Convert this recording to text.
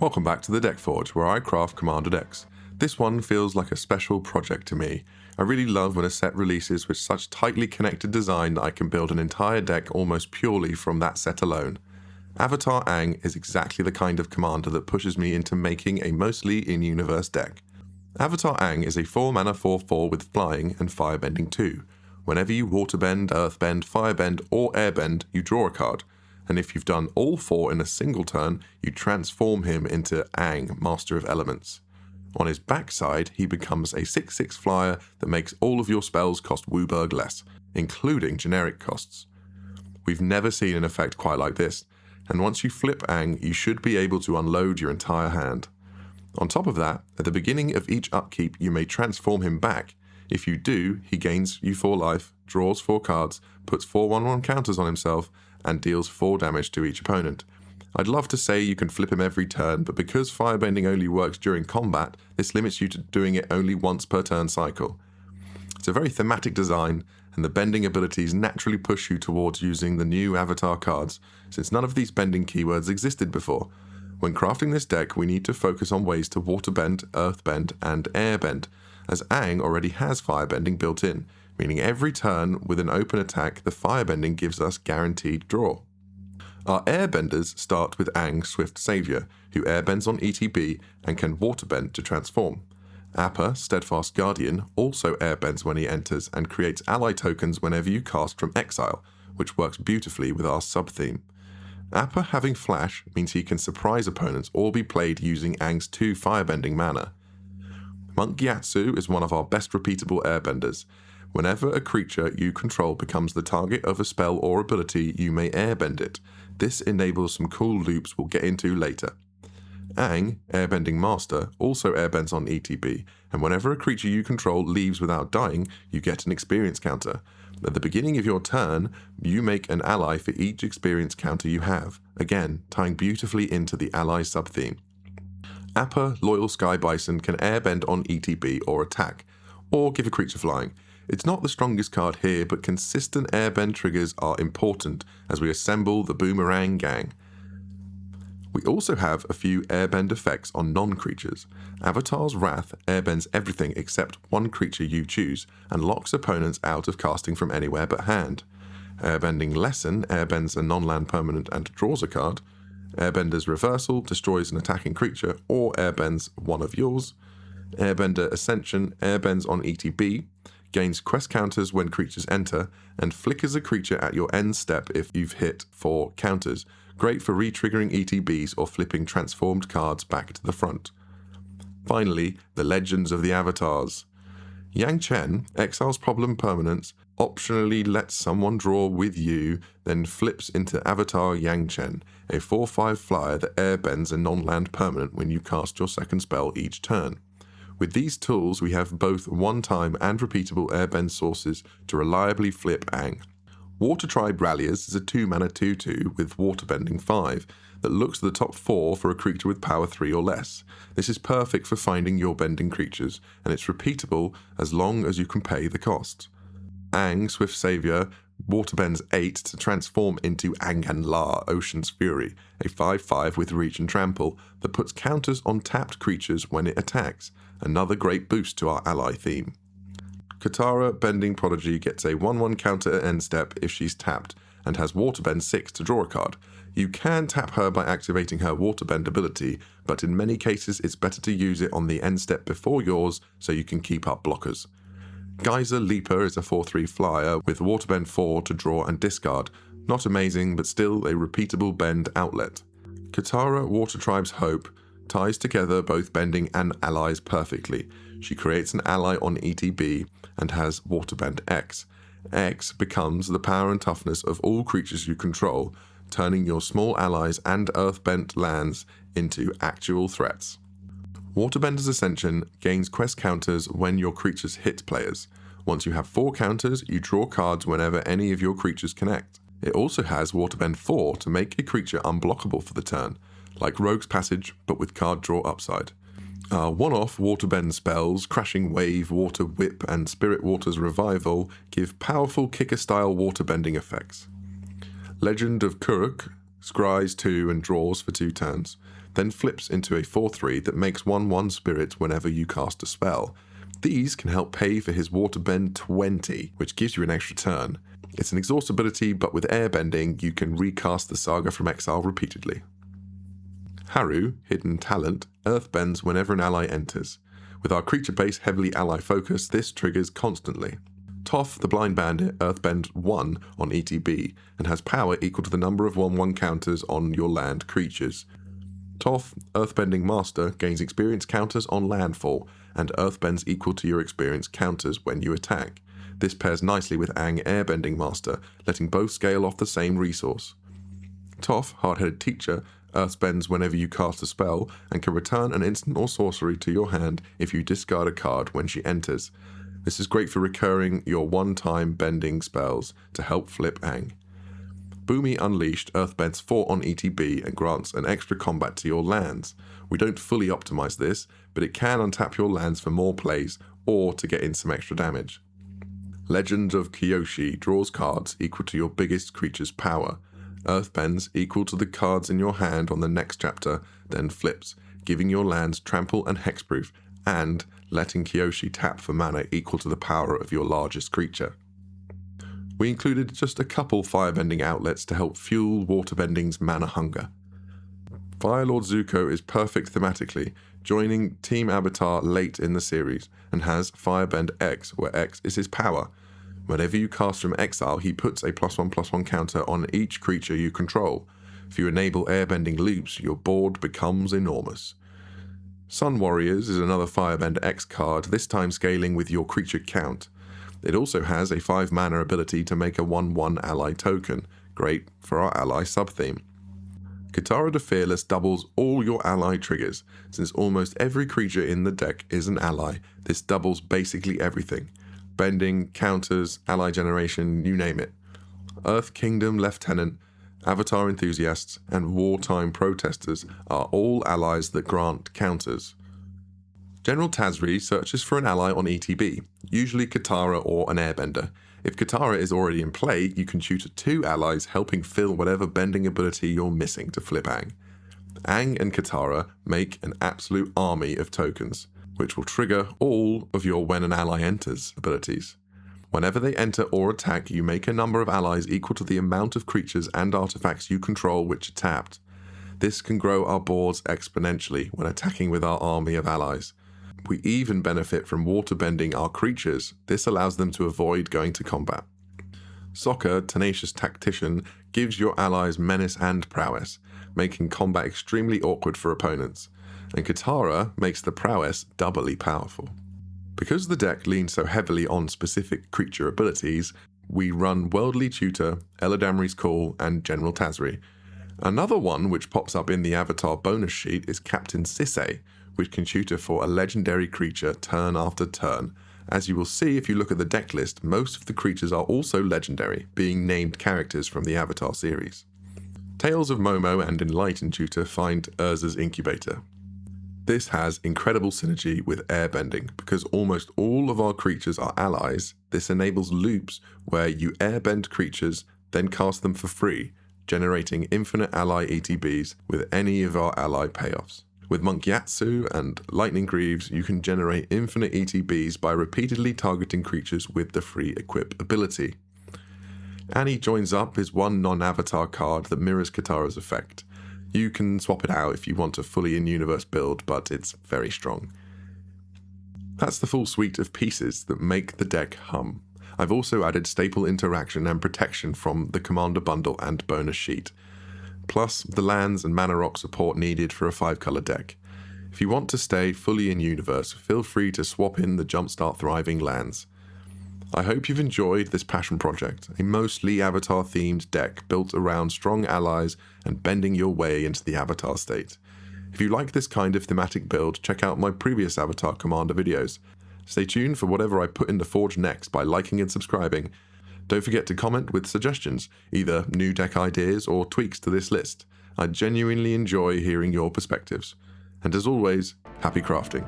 Welcome back to the Deckforge, where I craft Commander decks. This one feels like a special project to me. I really love when a set releases with such tightly connected design that I can build an entire deck almost purely from that set alone. Avatar Aang is exactly the kind of commander that pushes me into making a mostly in-universe deck. Avatar Aang is a 4-mana 4/4 with flying and firebending too. Whenever you waterbend, earthbend, firebend, or airbend, you draw a card. And if you've done all 4 in a single turn, you transform him into Aang, Master of Elements. On his backside, he becomes a 6/6 flyer that makes all of your spells cost Wooburg less, including generic costs. We've never seen an effect quite like this, and once you flip Aang, you should be able to unload your entire hand. On top of that, at the beginning of each upkeep, you may transform him back. If you do, he gains you 4 life, draws 4 cards, puts 4 1/1 counters on himself, and deals 4 damage to each opponent. I'd love to say you can flip him every turn, but because firebending only works during combat, this limits you to doing it only once per turn cycle. It's a very thematic design, and the bending abilities naturally push you towards using the new Avatar cards, since none of these bending keywords existed before. When crafting this deck, we need to focus on ways to waterbend, earthbend, and airbend, as Aang already has firebending built in, meaning every turn with an open attack, the firebending gives us guaranteed draw. Our airbenders start with Aang Swift Savior, who airbends on ETB and can waterbend to transform. Appa, Steadfast Guardian, also airbends when he enters and creates ally tokens whenever you cast from exile, which works beautifully with our sub-theme. Appa having flash means he can surprise opponents or be played using Aang's 2 firebending mana. Monk Gyatso is one of our best repeatable airbenders. Whenever a creature you control becomes the target of a spell or ability, you may airbend it. This enables some cool loops we'll get into later. Aang, Airbending Master, also airbends on ETB, and whenever a creature you control leaves without dying, you get an experience counter. At the beginning of your turn, you make an ally for each experience counter you have, again, tying beautifully into the ally sub-theme. Appa, Loyal Sky Bison, can airbend on ETB or attack, or give a creature flying. It's not the strongest card here, but consistent airbend triggers are important as we assemble the Boomerang gang. We also have a few airbend effects on non-creatures. Avatar's Wrath airbends everything except one creature you choose, and locks opponents out of casting from anywhere but hand. Airbending Lesson airbends a non-land permanent and draws a card. Airbender's Reversal destroys an attacking creature or airbends one of yours. Airbender Ascension airbends on ETB, gains quest counters when creatures enter, and flickers a creature at your end step if you've hit 4 counters. Great for re-triggering ETBs or flipping transformed cards back to the front. Finally, the Legends of the Avatars. Yang Chen exiles problem permanents, optionally lets someone draw with you, then flips into Avatar Yang Chen, a 4/5 flyer that airbends a non-land permanent when you cast your second spell each turn. With these tools, we have both one-time and repeatable airbend sources to reliably flip Aang. Water Tribe Ralliers is a 2-mana 2/2 with Waterbending 5 that looks to the top 4 for a creature with power 3 or less. This is perfect for finding your bending creatures, and it's repeatable as long as you can pay the cost. Aang Swift Savior waterbends 8 to transform into Angan-La, Ocean's Fury, a 5/5 with reach and trample that puts counters on tapped creatures when it attacks, another great boost to our ally theme. Katara Bending Prodigy gets a 1/1 counter at end step if she's tapped, and has Waterbend 6 to draw a card. You can tap her by activating her Waterbend ability, but in many cases it's better to use it on the end step before yours so you can keep up blockers. Geyser Leaper is a 4/3 flyer with Waterbend 4 to draw and discard. Not amazing, but still a repeatable bend outlet. Katara Water Tribe's Hope ties together both bending and allies perfectly. She creates an ally on ETB and has Waterbend X. X becomes the power and toughness of all creatures you control, turning your small allies and earthbent lands into actual threats. Waterbender's Ascension gains quest counters when your creatures hit players. Once you have 4 counters, you draw cards whenever any of your creatures connect. It also has Waterbend 4 to make a creature unblockable for the turn, like Rogue's Passage, but with card draw upside. One-off Waterbend spells, Crashing Wave, Water Whip, and Spirit Water's Revival give powerful kicker-style waterbending effects. Legend of Kuruk scries 2 and draws for 2 turns. then flips into a 4/3 that makes 1/1 spirit whenever you cast a spell. These can help pay for his Waterbend 20, which gives you an extra turn. It's an exhaust ability, but with Airbending, you can recast the Saga from Exile repeatedly. Haru, Hidden Talent, Earthbends whenever an ally enters. With our creature base heavily ally focused, this triggers constantly. Toph, the Blind Bandit, Earthbends 1 on ETB, and has power equal to the number of 1/1 counters on your land creatures. Toph, Earthbending Master, gains experience counters on landfall, and Earthbends equal to your experience counters when you attack. This pairs nicely with Aang Airbending Master, letting both scale off the same resource. Toph, Hard-Headed Teacher, Earthbends whenever you cast a spell, and can return an instant or sorcery to your hand if you discard a card when she enters. This is great for recurring your one-time bending spells to help flip Aang. Boomy Unleashed Earthbends 4 on ETB and grants an extra combat to your lands. We don't fully optimize this, but it can untap your lands for more plays or to get in some extra damage. Legend of Kyoshi draws cards equal to your biggest creature's power. Earthbends equal to the cards in your hand on the next chapter, then flips, giving your lands trample and hexproof, and letting Kyoshi tap for mana equal to the power of your largest creature. We included just a couple firebending outlets to help fuel Waterbending's mana hunger. Firelord Zuko is perfect thematically, joining Team Avatar late in the series, and has Firebend X, where X is his power. Whenever you cast from exile, he puts a +1/+1 counter on each creature you control. If you enable airbending loops, your board becomes enormous. Sun Warriors is another Firebend X card, this time scaling with your creature count. It also has a 5 mana ability to make a 1/1 ally token, great for our ally subtheme. Katara the Fearless doubles all your ally triggers. Since almost every creature in the deck is an ally, this doubles basically everything. Bending, counters, ally generation, you name it. Earth Kingdom Lieutenant, Avatar Enthusiasts, and Wartime Protesters are all allies that grant counters. General Tazri searches for an ally on ETB, usually Katara or an Airbender. If Katara is already in play, you can tutor 2 allies helping fill whatever bending ability you're missing to flip Aang. Aang and Katara make an absolute army of tokens, which will trigger all of your when an ally enters abilities. Whenever they enter or attack, you make a number of allies equal to the amount of creatures and artifacts you control which are tapped. This can grow our boards exponentially when attacking with our army of allies. We even benefit from waterbending our creatures. This allows them to avoid going to combat. Sokka, Tenacious Tactician, gives your allies menace and prowess, making combat extremely awkward for opponents. And Katara makes the prowess doubly powerful. Because the deck leans so heavily on specific creature abilities, we run Worldly Tutor, Eladamri's Call, and General Tazri. Another one which pops up in the Avatar bonus sheet is Captain Sisay, which can tutor for a legendary creature turn after turn. As you will see if you look at the deck list, most of the creatures are also legendary, being named characters from the Avatar series. Tales of Momo and Enlightened Tutor find Urza's Incubator. This has incredible synergy with Airbending. Because almost all of our creatures are allies, this enables loops where you airbend creatures, then cast them for free, generating infinite ally ETBs with any of our ally payoffs. With Monk Yatsu and Lightning Greaves, you can generate infinite ETBs by repeatedly targeting creatures with the free equip ability. Annie Joins Up is one non-avatar card that mirrors Katara's effect. You can swap it out if you want a fully in-universe build, but it's very strong. That's the full suite of pieces that make the deck hum. I've also added staple interaction and protection from the Commander bundle and bonus sheet, plus the lands and mana rock support needed for a 5-color deck. If you want to stay fully in universe, feel free to swap in the Jumpstart Thriving lands. I hope you've enjoyed this passion project, a mostly Avatar themed deck built around strong allies and bending your way into the Avatar state. If you like this kind of thematic build, check out my previous Avatar Commander videos. Stay tuned for whatever I put in the Forge next by liking and subscribing. Don't forget to comment with suggestions, either new deck ideas or tweaks to this list. I genuinely enjoy hearing your perspectives. And as always, happy crafting.